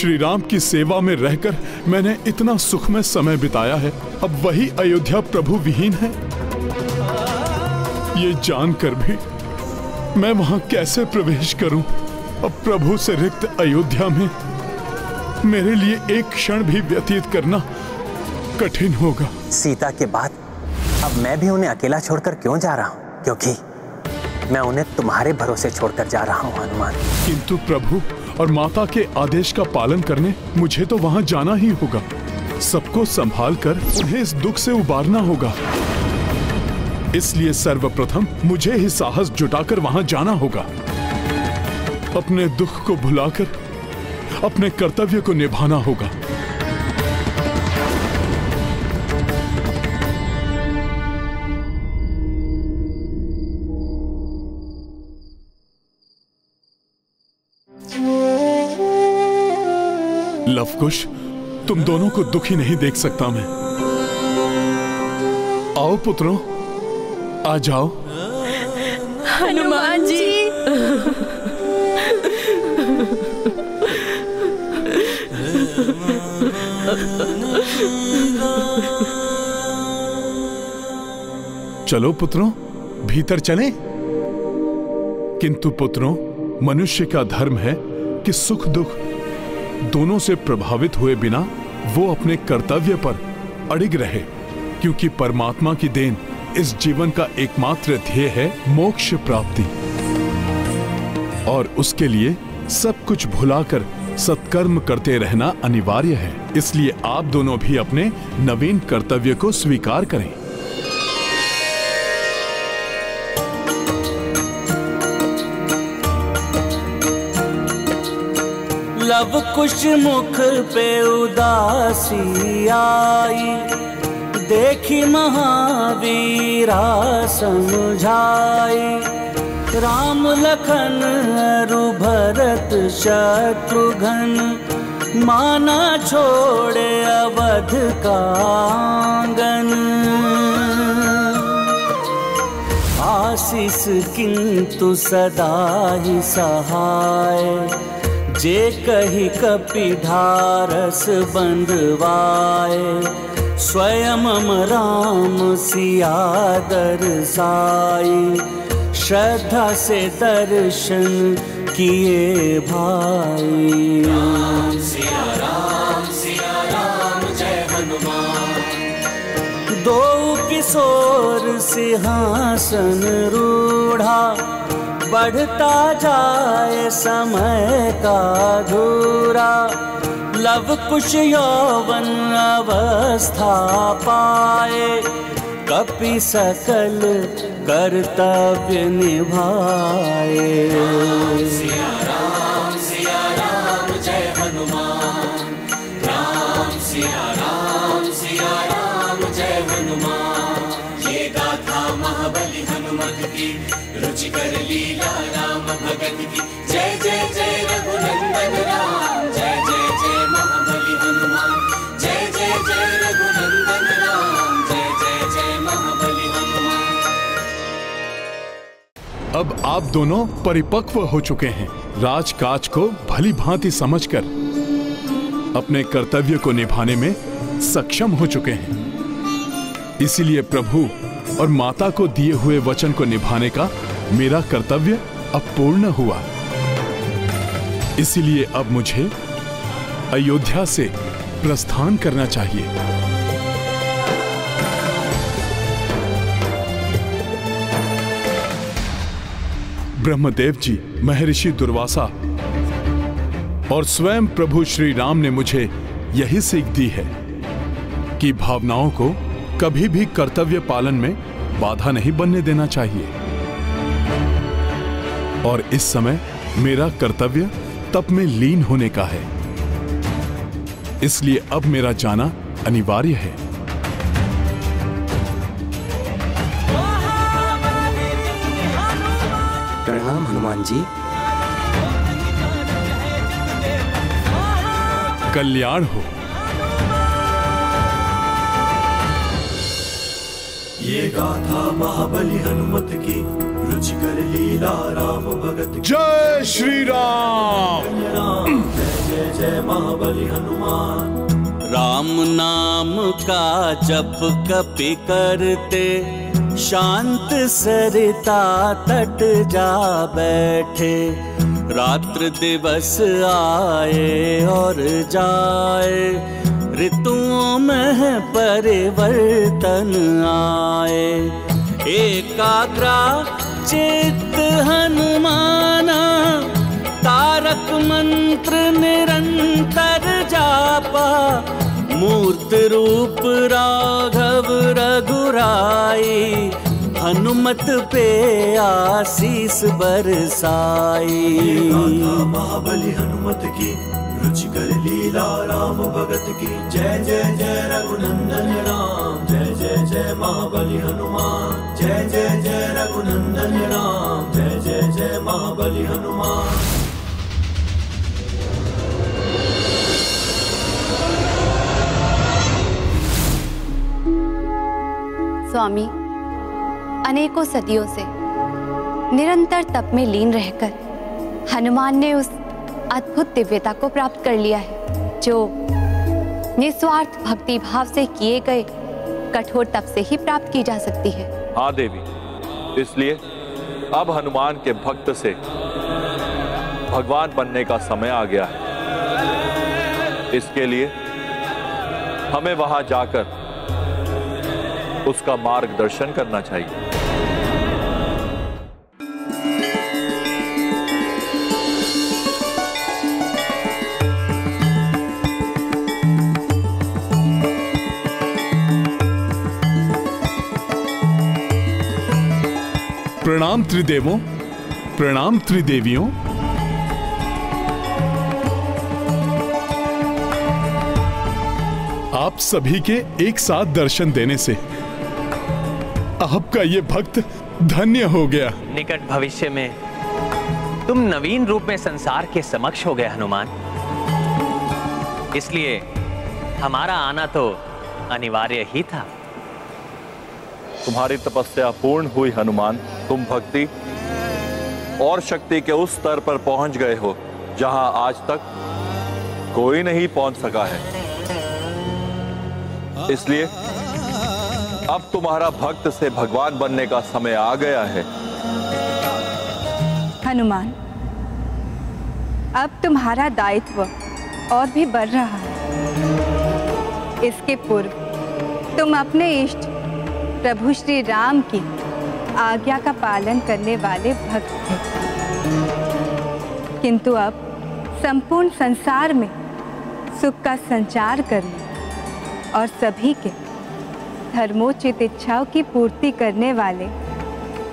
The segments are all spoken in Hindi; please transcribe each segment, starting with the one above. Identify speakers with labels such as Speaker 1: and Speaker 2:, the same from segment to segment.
Speaker 1: श्री राम की सेवा में रहकर मैंने इतना सुखमय समय बिताया है, अब वही अयोध्या प्रभु विहीन है। ये जानकर भी मैं वहां कैसे प्रवेश करूं? अब प्रभु से रिक्त अयोध्या में मेरे लिए एक क्षण भी व्यतीत करना कठिन होगा।
Speaker 2: सीता के बाद अब मैं भी उन्हें अकेला छोड़कर क्यों जा रहा हूं? क्योंकि मैं उन्हें तुम्हारे भरोसे छोड़कर जा रहा हूं हनुमान।
Speaker 1: किंतु प्रभु और माता के आदेश का पालन करने मुझे तो वहां जाना ही होगा। सबको संभाल कर उन्हें इस दुख से उबारना होगा। इसलिए सर्वप्रथम मुझे ही साहस जुटाकर वहां जाना होगा। अपने दुख को भुलाकर अपने कर्तव्य को निभाना होगा। लवकुश, तुम दोनों को दुखी नहीं देख सकता मैं। आओ पुत्रों, आ जाओ।
Speaker 3: हनुमान जी।
Speaker 1: चलो पुत्रों, भीतर चलें। किंतु पुत्रों, मनुष्य का धर्म है कि सुख दुख दोनों से प्रभावित हुए बिना वो अपने कर्तव्य पर अड़िग रहे, क्योंकि परमात्मा की देन इस जीवन का एकमात्र ध्येय है मोक्ष प्राप्ति। और उसके लिए सब कुछ भुलाकर सत्कर्म करते रहना अनिवार्य है। इसलिए आप दोनों भी अपने नवीन कर्तव्य को स्वीकार करें।
Speaker 4: लव कुश मुख पे उदासी आई, देखी महावीरा समझाई। राम लखन अरु भरत शत्रुघ्न, माना छोड़े अवध का आंगन। आशीष किंतु सदा ही सहाय, जे कही कपिढारस बंधवाए। स्वयं राम सिया दरसाई, श्रद्धा से दर्शन किए भाई।
Speaker 5: राम सिया राम जय हनुमान।
Speaker 4: दो किशोर सिंहासन रूढ़ा, बढ़ता जाए समय का धूरा। लव कुश यौवन अवस्था पाए, कपि सकल कर्तव्य निभाए।
Speaker 5: सिया राम जय हनुमान। राम सिया राम जय हनुमान। ये गाथा महाबली हनुमत की, रुचिकर लीला राम भगत की। जय जय जय रघुनंदन राम, जय जय जय महाबली हनुमान। जय जय जय रघुनंदन राम, जय जय जय महाबली हनुमान।
Speaker 1: अब आप दोनों परिपक्व हो चुके हैं। राजकाज को भली भांति समझकर अपने कर्तव्य को निभाने में सक्षम हो चुके हैं। इसीलिए प्रभु और माता को दिए हुए वचन को निभाने का मेरा कर्तव्य अब पूर्ण हुआ। इसीलिए अब मुझे अयोध्या से प्रस्थान करना चाहिए। ब्रह्मदेव जी, महर्षि दुर्वासा और स्वयं प्रभु श्री राम ने मुझे यही सीख दी है कि भावनाओं को कभी भी कर्तव्य पालन में बाधा नहीं बनने देना चाहिए। और इस समय मेरा कर्तव्य तप में लीन होने का है। इसलिए अब मेरा जाना अनिवार्य है।
Speaker 2: प्रणाम हनुमान जी।
Speaker 1: कल्याण हो।
Speaker 5: ये गाथा महाबली हनुमत की, रुचिकर लीला राम भगत की।
Speaker 1: जय श्री राम।
Speaker 5: जय जय जय महाबली हनुमान।
Speaker 4: राम नाम का जप कपि करते, शांत सरिता तट जा बैठे। रात्र दिवस आए और जाए, ऋतुओं में परिवर्तन आए। एकाग्रा चित्त हनुमाना, तारक मंत्र निरंतर जापा। मूर्त रूप राघव रघुराई, हनुमत पे आशीष बरसाई।
Speaker 5: गाथा महाबली हनुमत की, रुचिकर लीला राम भगत की। जय जय जय रघुनंदन राम, जय जय जय महाबली हनुमान। जय जय जय रघुनंदन राम, जय जय जय महाबली हनुमान।
Speaker 3: स्वामी, अनेकों सदियों से निरंतर तप में लीन रहकर हनुमान ने उस अद्भुत दिव्यता को प्राप्त कर लिया है जो निस्वार्थ भक्ति भाव से किए गए कठोर तप से ही प्राप्त की जा सकती है।
Speaker 6: हाँ देवी, इसलिए अब हनुमान के भक्त से भगवान बनने का समय आ गया है। इसके लिए हमें वहां जाकर उसका मार्गदर्शन करना चाहिए।
Speaker 1: प्रणाम त्रिदेवों, प्रणाम त्रिदेवियों। आप सभी के एक साथ दर्शन देने से आपका ये भक्त धन्य हो गया।
Speaker 2: निकट भविष्य में तुम नवीन रूप में संसार के समक्ष हो गए हनुमान, इसलिए हमारा आना तो अनिवार्य ही था।
Speaker 6: तुम्हारी तपस्या पूर्ण हुई हनुमान। तुम भक्ति और शक्ति के उस स्तर पर पहुंच गए हो जहां आज तक कोई नहीं पहुंच सका है। इसलिए अब तुम्हारा भक्त से भगवान बनने का समय आ गया है।
Speaker 7: हनुमान, अब तुम्हारा दायित्व और भी बढ़ रहा है। इसके पूर्व तुम अपने इष्ट प्रभु श्री राम की आज्ञा का पालन करने वाले भक्त थे, किंतु अब संपूर्ण संसार में सुख का संचार करने और सभी के धर्मोचित इच्छाओं की पूर्ति करने वाले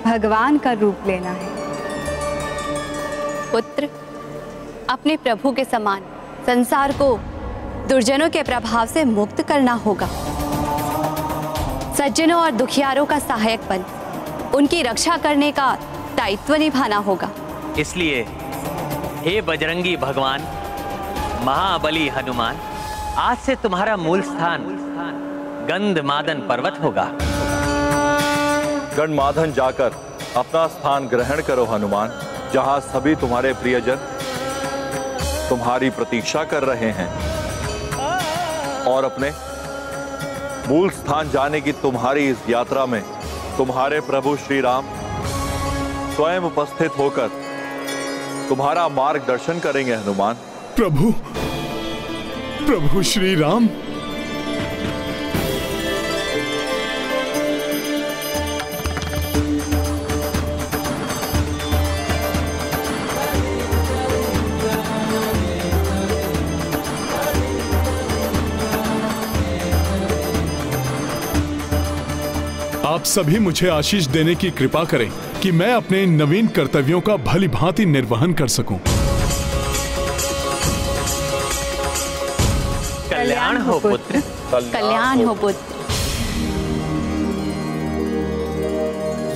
Speaker 7: भगवान का रूप लेना है।
Speaker 3: पुत्र, अपने प्रभु के समान संसार को दुर्जनों के प्रभाव से मुक्त करना होगा। सज्जनों और दुखियारों का सहायक बन उनकी रक्षा करने का दायित्व निभाना होगा।
Speaker 2: इसलिए हे बजरंगी भगवान, महाबली हनुमान, आज से तुम्हारा मूल स्थान गंधमादन पर्वत होगा।
Speaker 6: गंधमादन जाकर अपना स्थान ग्रहण करो हनुमान, जहां सभी तुम्हारे प्रियजन तुम्हारी प्रतीक्षा कर रहे हैं। और अपने मूल स्थान जाने की तुम्हारी इस यात्रा में तुम्हारे प्रभु श्री राम स्वयं उपस्थित होकर तुम्हारा मार्गदर्शन करेंगे हनुमान।
Speaker 1: प्रभु श्री राम, आप सभी मुझे आशीष देने की कृपा करें कि मैं अपने नवीन कर्तव्यों का भली भांति निर्वहन कर सकूं।
Speaker 2: कल्याण हो पुत्र,
Speaker 3: कल्याण हो पुत्र।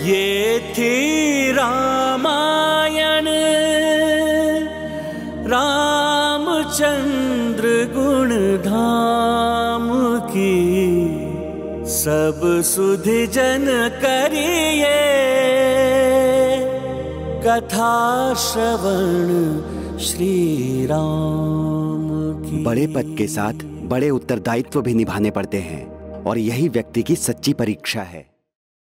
Speaker 4: ये थी रामायण रामचंद्र गुण धाम की, सब सुधि जन करिए कथा श्रवण श्री राम
Speaker 8: बड़े पद के साथ बड़े उत्तरदायित्व भी निभाने पड़ते हैं और यही व्यक्ति की सच्ची परीक्षा है।